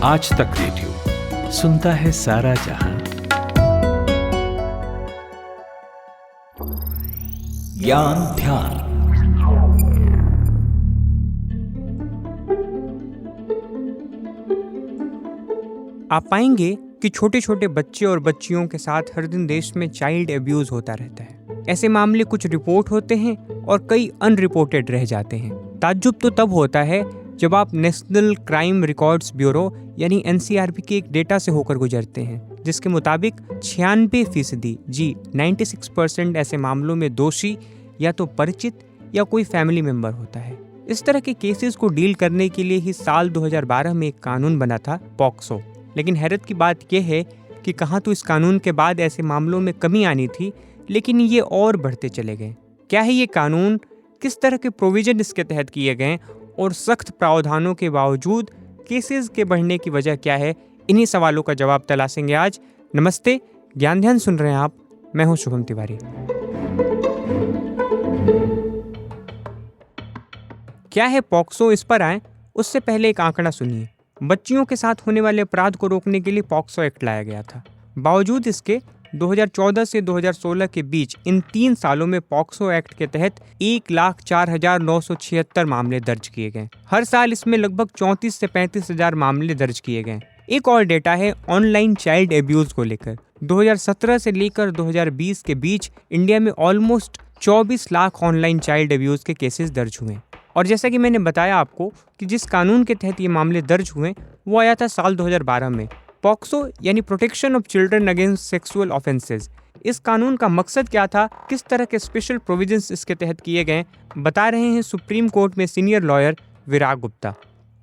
आज तक रेडियो सुनता है सारा जहां। ज्ञान ध्यान। आप पाएंगे कि छोटे छोटे बच्चे और बच्चियों के साथ हर दिन देश में चाइल्ड अब्यूज होता रहता है। ऐसे मामले कुछ रिपोर्ट होते हैं और कई अनरिपोर्टेड रह जाते हैं। ताज्जुब तो तब होता है जब आप नेशनल क्राइम रिकॉर्ड्स ब्यूरो यानी एनसीआरबी के एक डेटा से होकर गुजरते हैं, जिसके मुताबिक 96% जी 96% ऐसे मामलों में दोषी या तो परिचित या कोई फैमिली मेंबर होता है। इस तरह के केसेस को डील करने के लिए ही साल 2012 में एक कानून बना था, पॉक्सो। लेकिन हैरत की बात यह है कि कहाँ तो इस कानून के बाद ऐसे मामलों में कमी आनी थी, लेकिन ये और बढ़ते चले गए। क्या है ये कानून, किस तरह के प्रोविजन इसके तहत किए गए और सख्त प्रावधानों के बावजूद केसेस के बढ़ने की वजह क्या है, इन्हीं सवालों का जवाब तलाशेंगे आज। नमस्ते, ज्ञान ध्यान सुन रहे हैं आप, मैं हूं शुभम तिवारी। क्या है पॉक्सो, इस पर आए उससे पहले एक आंकड़ा सुनिए। बच्चियों के साथ होने वाले अपराध को रोकने के लिए पॉक्सो एक्ट लाया गया था। बावजूद इसके 2014 से 2016 के बीच इन 3 सालों में पॉक्सो एक्ट के तहत 1,04,976 मामले दर्ज किए गए। हर साल इसमें लगभग 34 से 35 हजार मामले दर्ज किए गए। एक और डेटा है ऑनलाइन चाइल्ड एब्यूज को लेकर। 2017 से लेकर 2020 के बीच इंडिया में almost 24 lakh online child abuse के केसेस दर्ज हुए। और जैसा कि मैंने बताया आपको कि जिस कानून के तहत ये मामले दर्ज हुए वो आया था साल 2012 में। पॉक्सो यानी protection of children against sexual offences. इस कानून का मकसद क्या था, किस तरह के स्पेशल प्रोविजंस इसके तहत किए गए, बता रहे हैं सुप्रीम कोर्ट में सीनियर लॉयर विराग गुप्ता।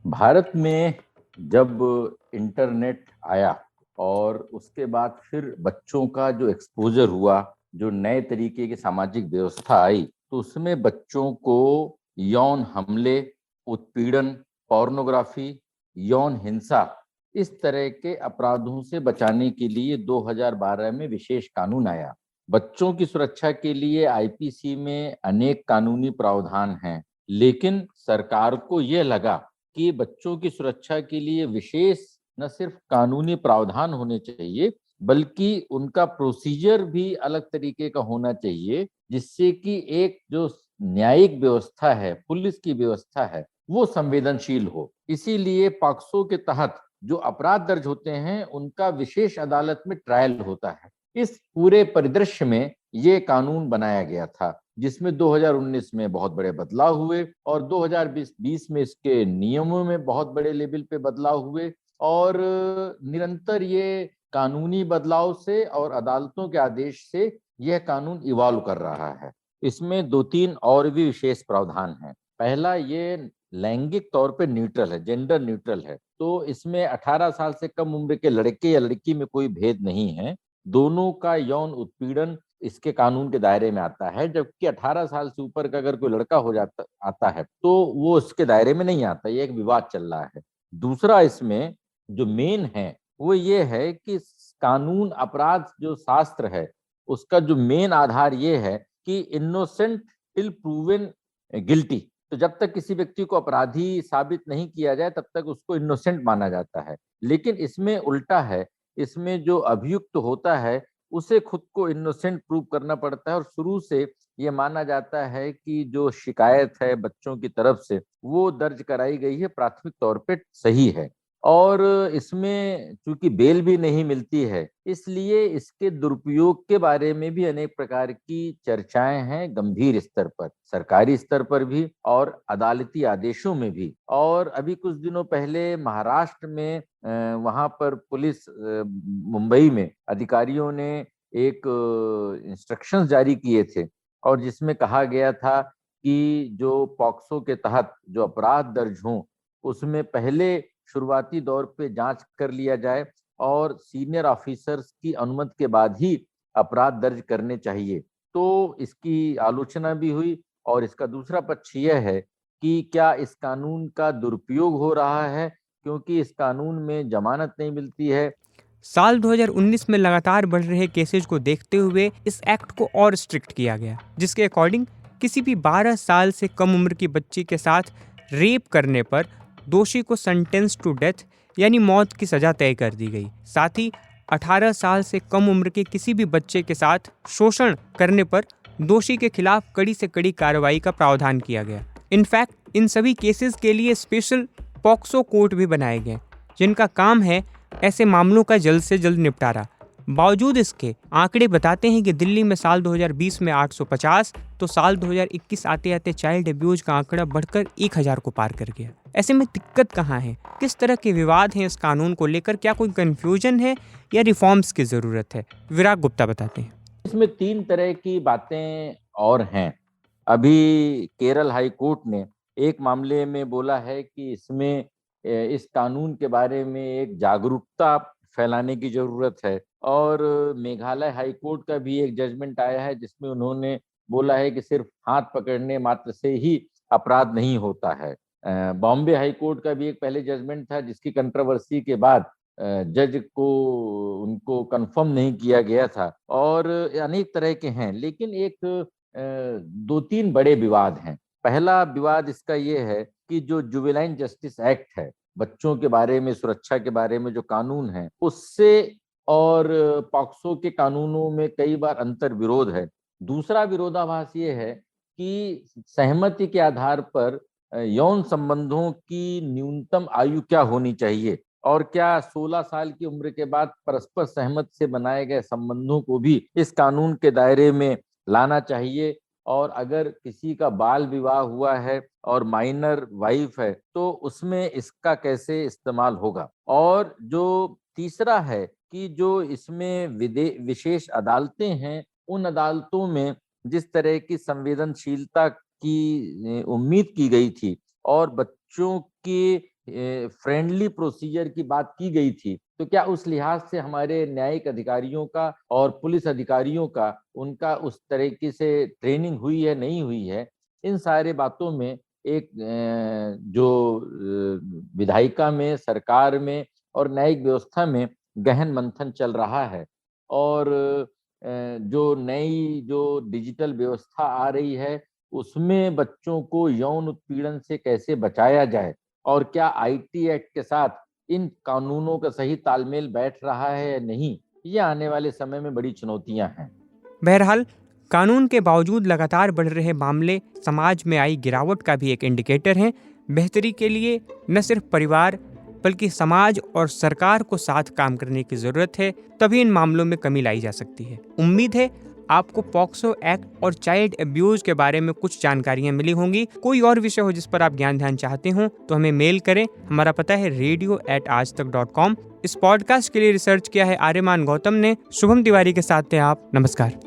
भारत में जब इंटरनेट आया और उसके बाद फिर बच्चों का जो एक्सपोजर हुआ, जो नए तरीके की सामाजिक व्यवस्था आई, तो उसमें बच्चों को यौन हमले, उत्पीड़न, पोर्नोग्राफी, यौन हिंसा, इस तरह के अपराधों से बचाने के लिए 2012 में विशेष कानून आया। बच्चों की सुरक्षा के लिए आईपीसी में अनेक कानूनी प्रावधान हैं, लेकिन सरकार को यह लगा कि बच्चों की सुरक्षा के लिए विशेष न सिर्फ कानूनी प्रावधान होने चाहिए, बल्कि उनका प्रोसीजर भी अलग तरीके का होना चाहिए, जिससे कि एक जो न्यायिक व्यवस्था है, पुलिस की व्यवस्था है, वो संवेदनशील हो। इसीलिए पॉक्सो के तहत जो अपराध दर्ज होते हैं उनका विशेश अदालत में ट्रायल होता है। इस पूरे परिदृश्य में ये कानून बनाया गया था, जिसमें 2019 में बहुत बड़े बदलाव हुए और 2020 में इसके नियमों में बहुत बड़े लेवल पे बदलाव हुए। और निरंतर ये कानूनी बदलाव से और अदालतों के आदेश से यह कानून इवॉल्व कर रहा है। इसमें 2-3 और भी विशेष प्रावधान हैं। पहला, ये लैंगिक तौर पे न्यूट्रल है, जेंडर न्यूट्रल है। तो इसमें 18 साल से कम उम्र के लड़के या लड़की में कोई भेद नहीं है। दोनों का यौन उत्पीड़न इसके कानून के दायरे में आता है, जबकि 18 साल से ऊपर का अगर कोई लड़का आता है तो वो इसके दायरे में नहीं आता। ये एक विवाद चल रहा है। दूसरा, इसमें जो मेन है वो ये है कि कानून अपराध जो शास्त्र है उसका जो मेन आधार ये है कि इनोसेंट टिल प्रूवन गिल्टी। तो जब तक किसी व्यक्ति को अपराधी साबित नहीं किया जाए तब तक उसको इनोसेंट माना जाता है। लेकिन इसमें उल्टा है, इसमें जो अभियुक्त होता है उसे खुद को इनोसेंट प्रूव करना पड़ता है और शुरू से ये माना जाता है कि जो शिकायत है बच्चों की तरफ से वो दर्ज कराई गई है प्राथमिक तौर पे सही है। और इसमें चूंकि बेल भी नहीं मिलती है, इसलिए इसके दुरुपयोग के बारे में भी अनेक प्रकार की चर्चाएं हैं, गंभीर स्तर पर, सरकारी स्तर पर भी और अदालती आदेशों में भी। और अभी कुछ दिनों पहले महाराष्ट्र में वहां पर पुलिस मुंबई में अधिकारियों ने एक इंस्ट्रक्शंस जारी किए थे और जिसमें कहा गया था कि जो पॉक्सो के तहत जो अपराध दर्ज हों उसमें पहले शुरुआती दौर पे जांच कर लिया जाए और सीनियर ऑफिसर्स की अनुमति के बाद ही अपराध दर्ज करने चाहिए। तो इसकी आलोचना भी हुई और इसका दूसरा पक्ष यह है कि क्या इस कानून का दुरुपयोग हो रहा है, क्योंकि इस कानून में जमानत नहीं मिलती है। साल 2019 में लगातार बढ़ रहे केसेज को देखते हुए इस एक्ट को और स्ट्रिक्ट किया गया, जिसके अकॉर्डिंग किसी भी 12 साल से कम उम्र की बच्ची के साथ रेप करने पर दोषी को सेंटेंस टू डेथ यानी मौत की सजा तय कर दी गई। साथ ही 18 साल से कम उम्र के किसी भी बच्चे के साथ शोषण करने पर दोषी के खिलाफ कड़ी से कड़ी कार्रवाई का प्रावधान किया गया। इनफैक्ट इन सभी केसेस के लिए स्पेशल पॉक्सो कोर्ट भी बनाए गए, जिनका काम है ऐसे मामलों का जल्द से जल्द निपटारा। बावजूद इसके आंकड़े बताते हैं कि दिल्ली में साल 2020 में 850 तो साल 2021 आते आते चाइल्ड अब्यूज का आंकड़ा बढ़कर 1000 को पार कर गया। ऐसे में दिक्कत कहाँ है? किस तरह के विवाद हैं इस कानून को लेकर? क्या कोई कंफ्यूजन है या रिफॉर्म्स की जरूरत है? विराग गुप्ता बताते हैं। इसमें 3 तरह की बातें और हैं। अभी केरल हाई कोर्ट ने एक मामले में बोला है कि इसमें इस कानून के बारे में एक जागरूकता फैलाने की जरूरत है, और मेघालय हाई कोर्ट का भी एक जजमेंट आया है जिसमें उन्होंने बोला है कि सिर्फ हाथ पकड़ने मात्र से ही अपराध नहीं होता है। बॉम्बे हाई कोर्ट का भी एक पहले जजमेंट था जिसकी कंट्रोवर्सी के बाद जज को उनको कंफर्म नहीं किया गया था, और अनेक तरह के हैं। लेकिन एक 2-3 बड़े विवाद हैं। पहला विवाद इसका ये है कि जो जुवेनाइल जस्टिस एक्ट है, बच्चों के बारे में सुरक्षा के बारे में जो कानून है, उससे और पॉक्सो के कानूनों में कई बार अंतर विरोध है। दूसरा विरोधाभास ये है कि सहमति के आधार पर यौन संबंधों की न्यूनतम आयु क्या होनी चाहिए, और क्या 16 साल की उम्र के बाद परस्पर सहमति से बनाए गए संबंधों को भी इस कानून के दायरे में लाना चाहिए, और अगर किसी का बाल विवाह हुआ है और माइनर वाइफ है तो उसमें इसका कैसे इस्तेमाल होगा। और जो तीसरा है कि जो इसमें विशेष अदालतें हैं, उन अदालतों में जिस तरह की संवेदनशीलता की उम्मीद की गई थी और बच्चों के फ्रेंडली प्रोसीजर की बात की गई थी, तो क्या उस लिहाज से हमारे न्यायिक अधिकारियों का और पुलिस अधिकारियों का उनका उस तरीके से ट्रेनिंग हुई है, नहीं हुई है? इन सारे बातों में एक जो विधायिका में, सरकार में और न्यायिक व्यवस्था में गहन मंथन चल रहा है। और जो नई जो डिजिटल व्यवस्था आ रही है, उसमें बच्चों को यौन उत्पीड़न से कैसे बचाया जाए, और क्या आईटी एक्ट के साथ इन कानूनों का सही तालमेल बैठ रहा है या नहीं, ये आने वाले समय में बड़ी चुनौतियां हैं। बहरहाल कानून के बावजूद लगातार बढ़ रहे मामले समाज में आई गिरावट का भी एक इंडिकेटर हैं। बेहतरी के लिए न सिर्फ परिवार बल्कि समाज और सरकार को साथ काम करने की जरूरत है, तभी इन मामलों में कमी लाई जा सकती है। उम्मीद है आपको पॉक्सो एक्ट और चाइल्ड अब्यूज के बारे में कुछ जानकारियां मिली होंगी। कोई और विषय हो जिस पर आप ज्ञान ध्यान चाहते हो तो हमें मेल करें। हमारा पता है radio@aajtak.com। इस पॉडकास्ट के लिए रिसर्च किया है आर्यमान गौतम ने। शुभम तिवारी के साथ थे आप। नमस्कार।